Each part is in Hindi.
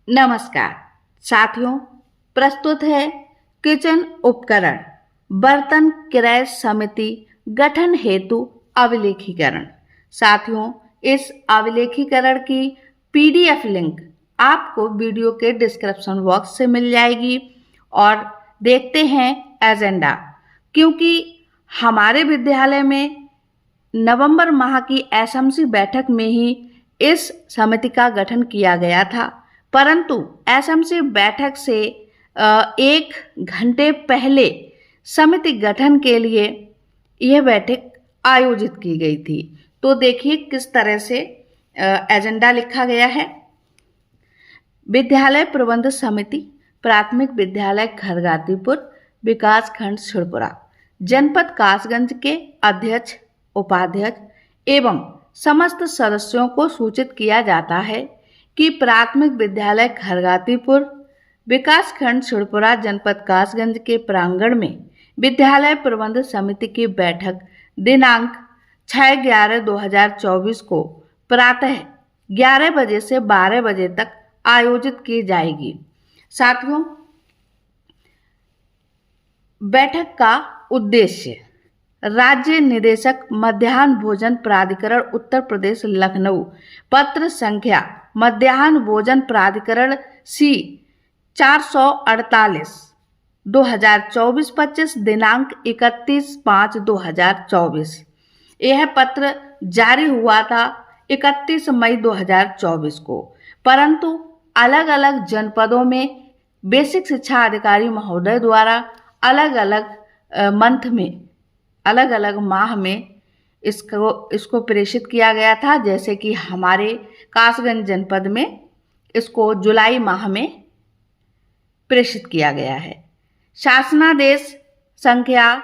नमस्कार साथियों, प्रस्तुत है किचन उपकरण बर्तन क्रय समिति गठन हेतु अभिलेखीकरण। साथियों, इस अभिलेखीकरण की पीडीएफ लिंक आपको वीडियो के डिस्क्रिप्शन बॉक्स से मिल जाएगी। और देखते हैं एजेंडा, क्योंकि हमारे विद्यालय में नवंबर माह की एसएमसी बैठक में ही इस समिति का गठन किया गया था, परंतु एसएमसी बैठक से 1 घंटे पहले समिति गठन के लिए यह बैठक आयोजित की गई थी। तो देखिए किस तरह से एजेंडा लिखा गया है। विद्यालय प्रबंध समिति प्राथमिक विद्यालय खरगातीपुर विकास खंड छिड़पुरा जनपद कासगंज के अध्यक्ष, उपाध्यक्ष एवं समस्त सदस्यों को सूचित किया जाता है कि प्राथमिक विद्यालय खरगातीपुर विकास खंड छिड़पुरा जनपद कासगंज के प्रांगण में विद्यालय प्रबंध समिति की बैठक दिनांक 6/11/2024 को प्रातः 11 बजे से 12 बजे तक आयोजित की जाएगी। साथियों, बैठक का उद्देश्य राज्य निदेशक मध्याह्न भोजन प्राधिकरण उत्तर प्रदेश लखनऊ पत्र संख्या मध्याह्न भोजन प्राधिकरण C 448 2024-25 दिनांक 31/5/2024। यह पत्र जारी हुआ था 31 मई 2024 को, परंतु अलग अलग जनपदों में बेसिक शिक्षा अधिकारी महोदय द्वारा अलग अलग माह में इसको प्रेषित किया गया था। जैसे कि हमारे कासगंज जनपद में इसको जुलाई माह में प्रेषित किया गया है। शासनादेश संख्या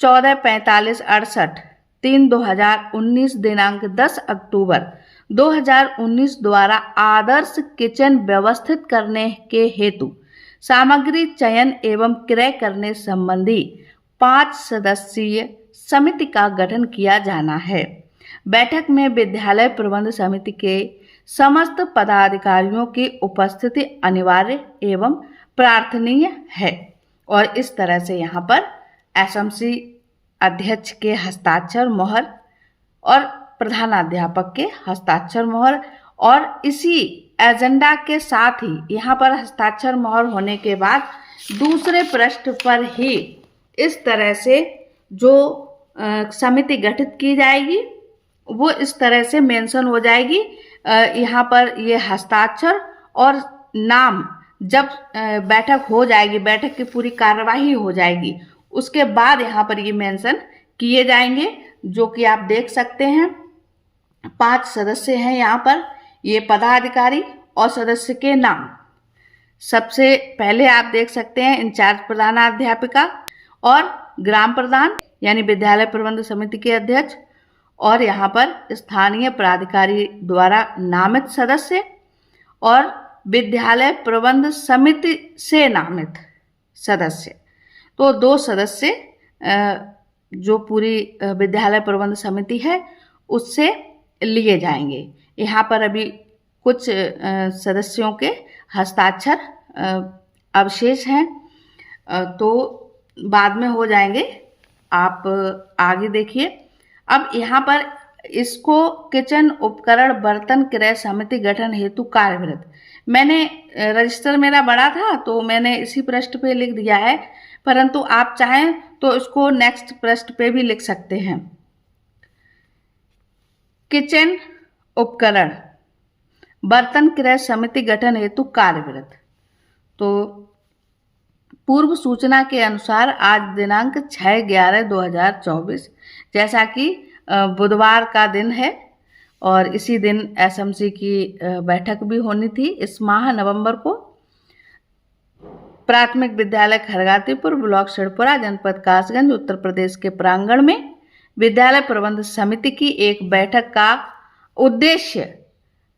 144568 3/2019 दिनांक 10 अक्टूबर 2019 द्वारा आदर्श किचन व्यवस्थित करने के हेतु सामग्री चयन एवं क्रय करने संबंधी 5 सदस्यीय समिति का गठन किया जाना है। बैठक में विद्यालय प्रबंध समिति के समस्त पदाधिकारियों की उपस्थिति अनिवार्य एवं प्रार्थनीय है। और इस तरह से यहाँ पर एसएमसी अध्यक्ष के हस्ताक्षर मोहर और प्रधानाध्यापक के हस्ताक्षर मोहर, और इसी एजेंडा के साथ ही यहाँ पर हस्ताक्षर मोहर होने के बाद दूसरे पृष्ठ पर ही इस तरह से जो समिति गठित की जाएगी वो इस तरह से मेंशन हो जाएगी। यहाँ पर ये हस्ताक्षर और नाम जब बैठक हो जाएगी, बैठक की पूरी कार्यवाही हो जाएगी, उसके बाद यहाँ पर ये मेंशन किए जाएंगे, जो कि आप देख सकते हैं। 5 सदस्य हैं यहाँ पर, ये पदाधिकारी और सदस्य के नाम। सबसे पहले आप देख सकते हैं इंचार्ज प्रधानाध्यापिका और ग्राम प्रधान यानी विद्यालय प्रबंध समिति के अध्यक्ष, और यहाँ पर स्थानीय प्राधिकारी द्वारा नामित सदस्य और विद्यालय प्रबंध समिति से नामित सदस्य। तो 2 सदस्य जो पूरी विद्यालय प्रबंध समिति है उससे लिए जाएंगे। यहाँ पर अभी कुछ सदस्यों के हस्ताक्षर अवशेष हैं, तो बाद में हो जाएंगे। आप आगे देखिए। अब यहाँ पर इसको किचन उपकरण बर्तन क्रय समिति गठन हेतु कार्यवृत्त, मैंने रजिस्टर मेरा बड़ा था तो मैंने इसी पृष्ठ पे लिख दिया है, परंतु आप चाहें तो इसको नेक्स्ट पृष्ठ पे भी लिख सकते हैं। किचन उपकरण बर्तन क्रय समिति गठन हेतु कार्यवृत्त। तो पूर्व सूचना के अनुसार आज दिनांक 6/11/2024, जैसा कि बुधवार का दिन है और इसी दिन एसएमसी की बैठक भी होनी थी इस माह नवंबर को, प्राथमिक विद्यालय खरगातीपुर ब्लॉक छिड़पुरा जनपद कासगंज उत्तर प्रदेश के प्रांगण में विद्यालय प्रबंध समिति की एक बैठक का उद्देश्य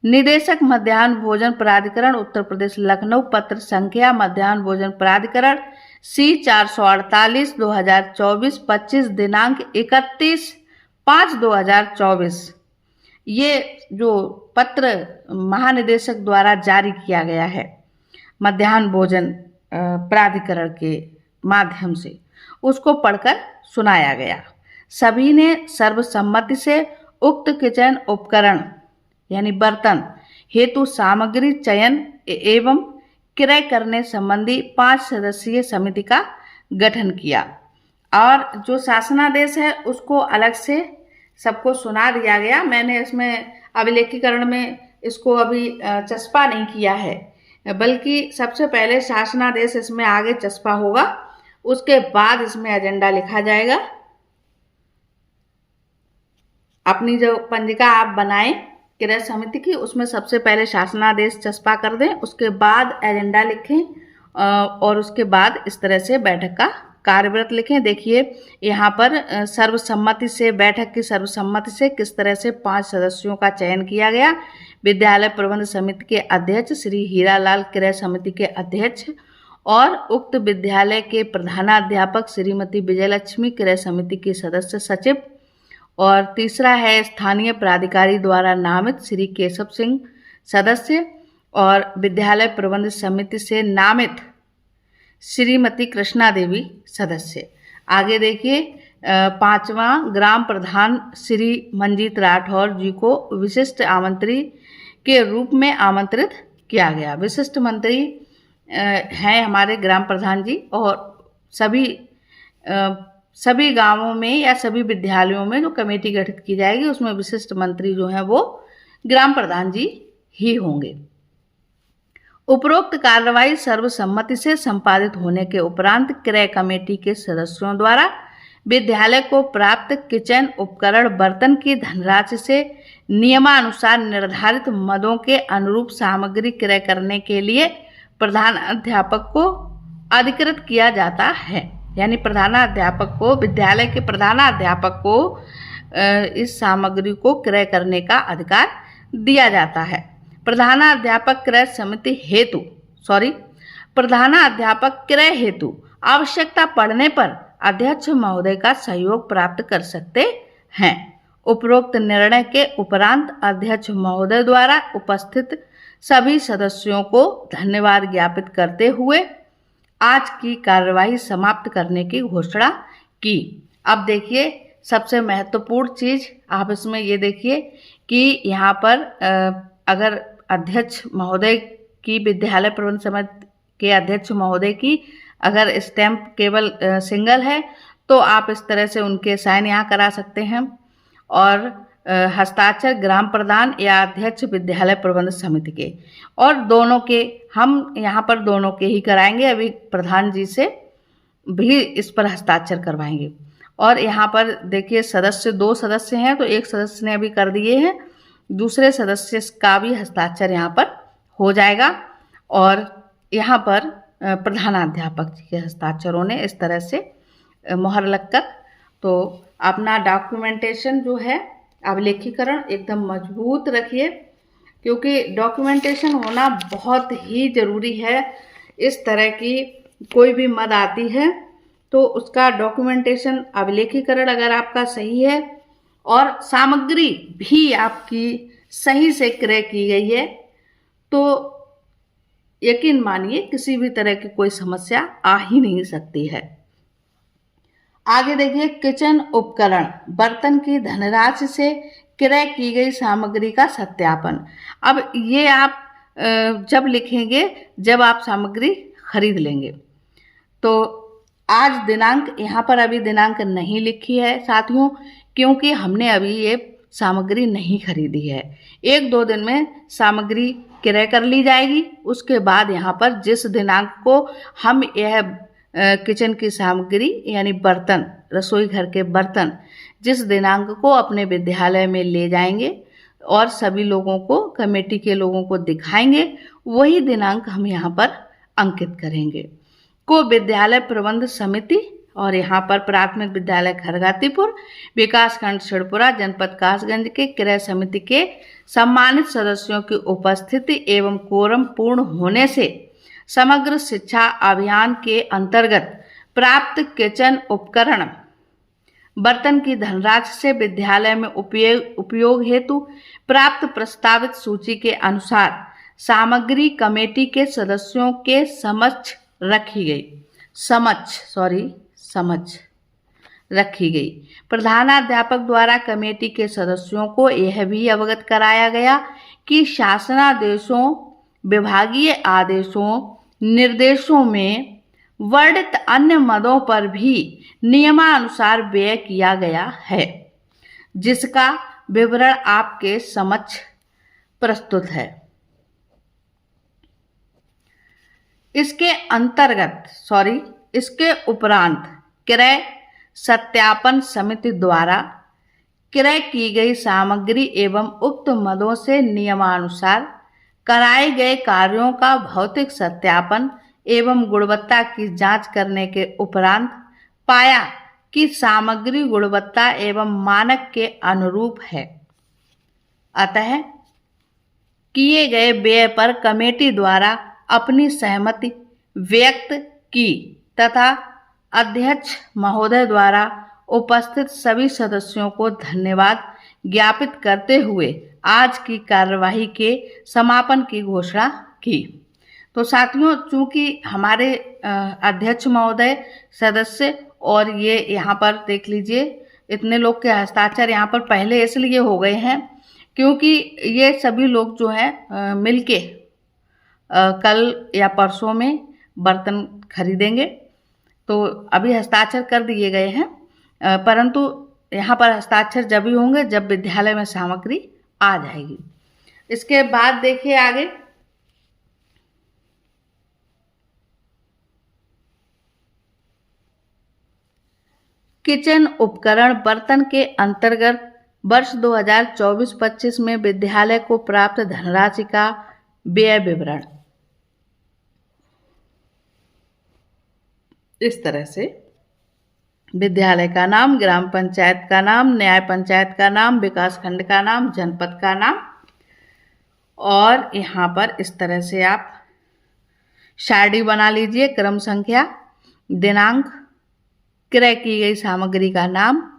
निदेशक मध्याह्न भोजन प्राधिकरण उत्तर प्रदेश लखनऊ पत्र संख्या मध्याह्न भोजन प्राधिकरण C 448 2024-25 दिनांक 31/5/2024 ये जो पत्र महानिदेशक द्वारा जारी किया गया है मध्याह्न भोजन प्राधिकरण के माध्यम से, उसको पढ़कर सुनाया गया। सभी ने सर्वसम्मति से उक्त किचन उपकरण यानी बर्तन हेतु सामग्री चयन एवं क्रय करने संबंधी 5 सदस्यीय समिति का गठन किया। और जो शासनादेश है उसको अलग से सबको सुना दिया गया। मैंने इसमें अभिलेखीकरण में इसको अभी चस्पा नहीं किया है, बल्कि सबसे पहले शासनादेश इसमें आगे चस्पा होगा, उसके बाद इसमें एजेंडा लिखा जाएगा। अपनी जो पंजिका आप बनाएं क्रय समिति की, उसमें सबसे पहले शासनादेश चस्पा कर दें, उसके बाद एजेंडा लिखें और उसके बाद इस तरह से बैठक का कार्यव्रत लिखें। देखिए यहाँ पर सर्वसम्मति से, बैठक की सर्वसम्मति से किस तरह से 5 सदस्यों का चयन किया गया। विद्यालय प्रबंध समिति के अध्यक्ष श्री हीरालाल, क्रय समिति के अध्यक्ष और उक्त विद्यालय के प्रधानाध्यापक श्रीमती विजयलक्ष्मी, क्रय समिति की सदस्य सचिव। और तीसरा है स्थानीय प्राधिकारी द्वारा नामित श्री केशव सिंह सदस्य और विद्यालय प्रबंध समिति से नामित श्रीमती कृष्णा देवी सदस्य। आगे देखिए 5वां ग्राम प्रधान श्री मंजीत राठौर जी को विशिष्ट आमंत्री के रूप में आमंत्रित किया गया। विशिष्ट मंत्री हैं हमारे ग्राम प्रधान जी, और सभी गांवों में या सभी विद्यालयों में जो कमेटी गठित की जाएगी उसमें विशिष्ट मंत्री जो हैं वो ग्राम प्रधान जी ही होंगे। उपरोक्त कार्रवाई सर्वसम्मति से संपादित होने के उपरांत क्रय कमेटी के सदस्यों द्वारा विद्यालय को प्राप्त किचन उपकरण बर्तन की धनराशि से नियमानुसार निर्धारित मदों के अनुरूप सामग्री क्रय करने के लिए प्रधानाध्यापक को अधिकृत किया जाता है। यानी प्रधानाध्यापक को, विद्यालय के प्रधानाध्यापक को इस सामग्री को क्रय करने का अधिकार दिया जाता है। प्रधानाध्यापक क्रय हेतु आवश्यकता पड़ने पर अध्यक्ष महोदय का सहयोग प्राप्त कर सकते हैं। उपरोक्त निर्णय के उपरांत अध्यक्ष महोदय द्वारा उपस्थित सभी सदस्यों को धन्यवाद ज्ञापित करते हुए आज की कार्यवाही समाप्त करने की घोषणा की। अब देखिए सबसे महत्वपूर्ण चीज आप इसमें ये देखिए कि यहाँ पर अगर अध्यक्ष महोदय की, विद्यालय प्रबंध समिति के अध्यक्ष महोदय की अगर स्टैंप केवल सिंगल है तो आप इस तरह से उनके साइन यहाँ करा सकते हैं, और हस्ताक्षर ग्राम प्रधान या अध्यक्ष विद्यालय प्रबंध समिति के, और दोनों के, हम यहाँ पर दोनों के ही कराएंगे। अभी प्रधान जी से भी इस पर हस्ताक्षर करवाएंगे। और यहाँ पर देखिए सदस्य 2 सदस्य हैं तो एक सदस्य ने अभी कर दिए हैं, दूसरे सदस्य का भी हस्ताक्षर यहाँ पर हो जाएगा। और यहाँ पर प्रधानाध्यापक जी के हस्ताक्षरों ने इस तरह से मोहर लगकर तो अपना डॉक्यूमेंटेशन जो है अभिलेखीकरण एकदम मजबूत रखिए, क्योंकि डॉक्यूमेंटेशन होना बहुत ही ज़रूरी है। इस तरह की कोई भी मद आती है तो उसका डॉक्यूमेंटेशन, अभिलेखीकरण अगर आपका सही है और सामग्री भी आपकी सही से क्रय की गई है तो यकीन मानिए किसी भी तरह की कोई समस्या आ ही नहीं सकती है। आगे देखिए किचन उपकरण बर्तन की धनराशि से क्रय की गई सामग्री का सत्यापन। अब ये आप जब लिखेंगे जब आप सामग्री खरीद लेंगे। तो आज दिनांक, यहाँ पर अभी दिनांक नहीं लिखी है साथियों, क्योंकि हमने अभी ये सामग्री नहीं खरीदी है। 1-2 दिन में सामग्री क्रय कर ली जाएगी। उसके बाद यहाँ पर जिस दिनांक को हम यह किचन की सामग्री यानी बर्तन, रसोई घर के बर्तन जिस दिनांक को अपने विद्यालय में ले जाएंगे और सभी लोगों को, कमेटी के लोगों को दिखाएंगे, वही दिनांक हम यहाँ पर अंकित करेंगे। को विद्यालय प्रबंध समिति और यहाँ पर प्राथमिक विद्यालय खरगातीपुर, विकासखंड सिढ़पुरा, जनपद कासगंज के क्रय समिति के सम्मानित सदस्यों की उपस्थिति एवं कोरम पूर्ण होने से समग्र शिक्षा अभियान के अंतर्गत प्राप्त किचन उपकरण बर्तन की धनराशि से विद्यालय में उपयोग हेतु प्राप्त प्रस्तावित सूची के अनुसार सामग्री कमेटी के सदस्यों के समक्ष रखी गई। प्रधानाध्यापक द्वारा कमेटी के सदस्यों को यह भी अवगत कराया गया कि शासनादेशों, विभागीय आदेशों, निर्देशों में वर्णित अन्य मदों पर भी नियमानुसार व्यय किया गया है, जिसका विवरण आपके समक्ष प्रस्तुत है। इसके उपरांत क्रय सत्यापन समिति द्वारा क्रय की गई सामग्री एवं उक्त मदों से नियमानुसार कराए गए कार्यों का भौतिक सत्यापन एवं गुणवत्ता की जांच करने के उपरांत पाया कि सामग्री गुणवत्ता एवं मानक के अनुरूप है। अतः किए गए व्यय पर कमेटी द्वारा अपनी सहमति व्यक्त की तथा अध्यक्ष महोदय द्वारा उपस्थित सभी सदस्यों को धन्यवाद ज्ञापित करते हुए आज की कार्यवाही के समापन की घोषणा की। तो साथियों, चूंकि हमारे अध्यक्ष महोदय, सदस्य और ये यहाँ पर देख लीजिए इतने लोग के हस्ताक्षर यहाँ पर पहले इसलिए हो गए हैं क्योंकि ये सभी लोग जो हैं मिलके कल या परसों में बर्तन खरीदेंगे। तो अभी हस्ताक्षर कर दिए गए हैं, परंतु यहाँ पर हस्ताक्षर जब ही होंगे जब विद्यालय में सामग्री आ जाएगी। इसके बाद देखिए आगे, किचन उपकरण बर्तन के अंतर्गत वर्ष 2024-25 में विद्यालय को प्राप्त धनराशि का व्यय विवरण इस तरह से: विद्यालय का नाम, ग्राम पंचायत का नाम, न्याय पंचायत का नाम, विकास खंड का नाम, जनपद का नाम, और यहाँ पर इस तरह से आप शार्डी बना लीजिए, क्रम संख्या, दिनांक, क्रय की गई सामग्री का नाम,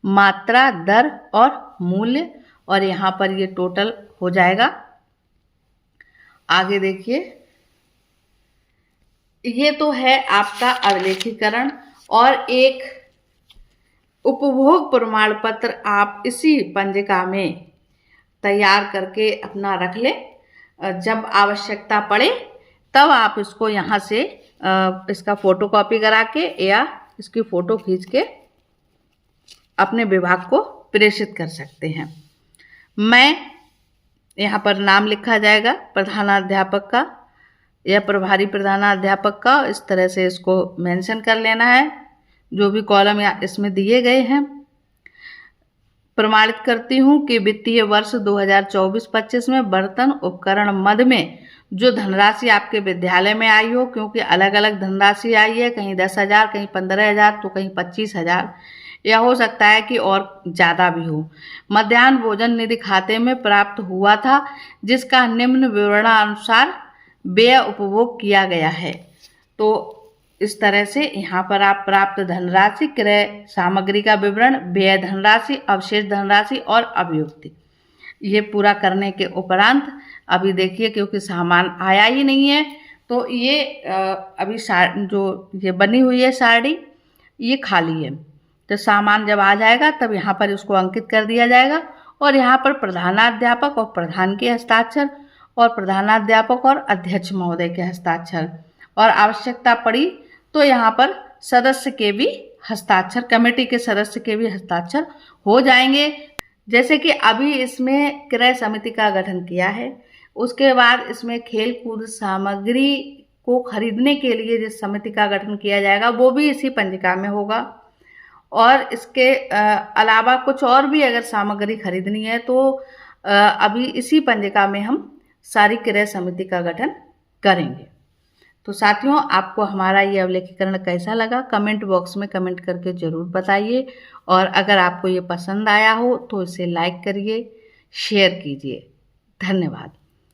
मात्रा, दर और मूल्य, और यहाँ पर ये टोटल हो जाएगा। आगे देखिए, ये तो है आपका अभिलेखीकरण, और एक उपभोग प्रमाण पत्र आप इसी पंजिका में तैयार करके अपना रख लें। जब आवश्यकता पड़े तब आप इसको यहाँ से इसका फोटोकॉपी करा के या इसकी फोटो खींच के अपने विभाग को प्रेषित कर सकते हैं। मैं यहाँ पर नाम लिखा जाएगा प्रधानाध्यापक का या प्रभारी प्रधानाध्यापक का, इस तरह से इसको मेंशन कर लेना है जो भी कॉलम या इसमें दिए गए हैं। प्रमाणित करती हूँ कि वित्तीय वर्ष 2024-25 में बर्तन उपकरण मद में जो धनराशि आपके विद्यालय में आई हो, क्योंकि अलग अलग धनराशि आई है, कहीं 10,000, कहीं 15,000, तो कहीं 25,000, या हो सकता है कि और ज़्यादा भी हो, मध्याह्न भोजन निधि खाते में प्राप्त हुआ था, जिसका निम्न विवरणानुसार व्यय उपभोग किया गया है। तो इस तरह से यहाँ पर आप प्राप्त धनराशि, क्रय सामग्री का विवरण, व्यय धनराशि, अवशेष धनराशि और अभियुक्ति, ये पूरा करने के उपरांत अभी देखिए, क्योंकि सामान आया ही नहीं है, तो ये अभी जो ये बनी हुई है साड़ी, ये खाली है। तो सामान जब आ जाएगा तब यहाँ पर इसको अंकित कर दिया जाएगा, और यहाँ पर प्रधानाध्यापक और प्रधान के हस्ताक्षर, और प्रधानाध्यापक और अध्यक्ष महोदय के हस्ताक्षर, और आवश्यकता पड़ी तो यहाँ पर सदस्य के भी हस्ताक्षर, कमेटी के सदस्य के भी हस्ताक्षर हो जाएंगे। जैसे कि अभी इसमें क्रय समिति का गठन किया है, उसके बाद इसमें खेल कूद सामग्री को खरीदने के लिए जिस समिति का गठन किया जाएगा वो भी इसी पंजिका में होगा, और इसके अलावा कुछ और भी अगर सामग्री खरीदनी है तो अभी इसी पंजिका में हम सारी क्रय समिति का गठन करेंगे। तो साथियों, आपको हमारा ये अभिलेखीकरण कैसा लगा कमेंट बॉक्स में कमेंट करके ज़रूर बताइए, और अगर आपको ये पसंद आया हो तो इसे लाइक करिए, शेयर कीजिए। धन्यवाद।